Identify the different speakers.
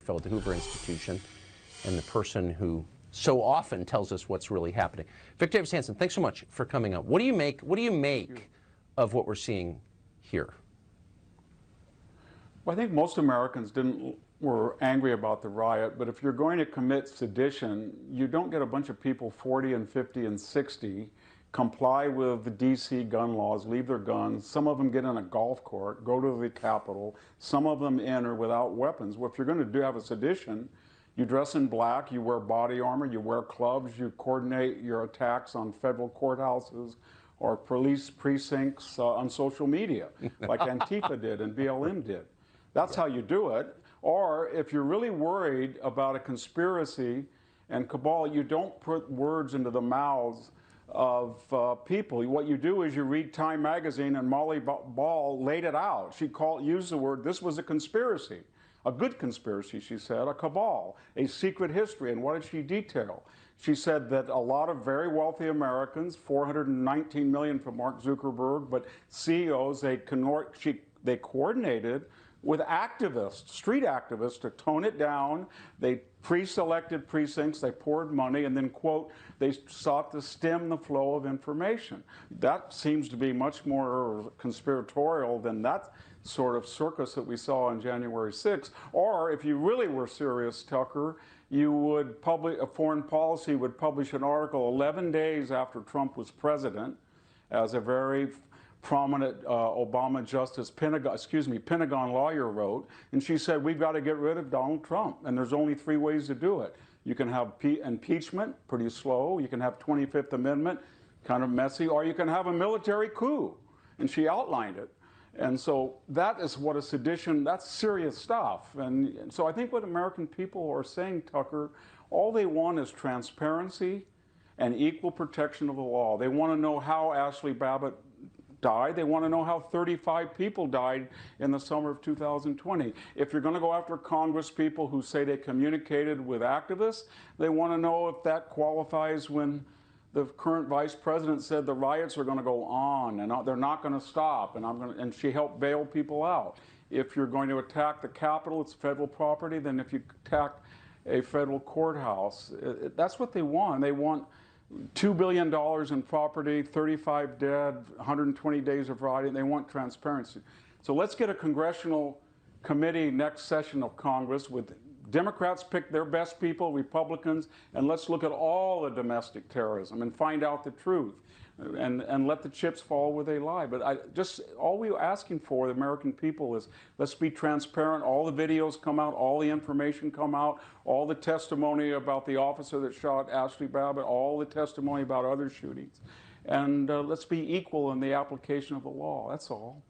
Speaker 1: at the Hoover Institution and the person who so often tells us what's really happening. Victor Davis Hanson, thanks so much for coming up. What do you make of what we're seeing here?
Speaker 2: Well, I think most Americans were angry about the riot, but if you're going to commit sedition, you don't get a bunch of people 40 and 50 and 60 comply with the DC gun laws, leave their guns. Some of them get in a golf cart, go to the Capitol. Some of them enter without weapons. Well, if you're going to have a sedition, you dress in black, you wear body armor, you wear clubs, you coordinate your attacks on federal courthouses or police precincts on social media, like Antifa did and BLM did. That's how you do it. Or if you're really worried about a conspiracy and cabal, you don't put words into the mouths of people. What you do is you read Time magazine, and Molly Ball laid it out. She used the word, this was a conspiracy. A good conspiracy, she said, a cabal, a secret history. And what did she detail? She said that a lot of very wealthy Americans, 419 million for Mark Zuckerberg, but CEOs, they coordinated with activists, street activists, to tone it down. They pre-selected precincts, they poured money, and then, quote, they sought to stem the flow of information. That seems to be much more conspiratorial than that sort of circus that we saw on January 6th. Or if you really were serious, Tucker, you would Foreign Policy would publish an article 11 days after Trump was president, as a very prominent Obama Pentagon lawyer wrote, and she said, we've got to get rid of Donald Trump, and there's only 3 ways to do it. You can have impeachment, pretty slow. You can have 25th Amendment, kind of messy, or you can have a military coup, and she outlined it. And so that is what a sedition, that's serious stuff. And so I think what American people are saying, Tucker, all they want is transparency and equal protection of the law. They want to know how Ashley Babbitt died. They want to know how 35 people died in the summer of 2020. If you're going to go after Congress people who say they communicated with activists, they want to know if that qualifies when the current vice president said the riots are going to go on and they're not going to stop, and she helped bail people out. If you're going to attack the Capitol, it's federal property. Then if you attack a federal courthouse, that's what they want. They want $2 billion in property, 35 dead, 120 days of rioting. They want transparency. So let's get a congressional committee next session of Congress with Democrats pick their best people, Republicans, and let's look at all the domestic terrorism and find out the truth and let the chips fall where they lie. But all we're asking for, the American people, is let's be transparent. All the videos come out, all the information come out, all the testimony about the officer that shot Ashley Babbitt, all the testimony about other shootings. And let's be equal in the application of the law. That's all.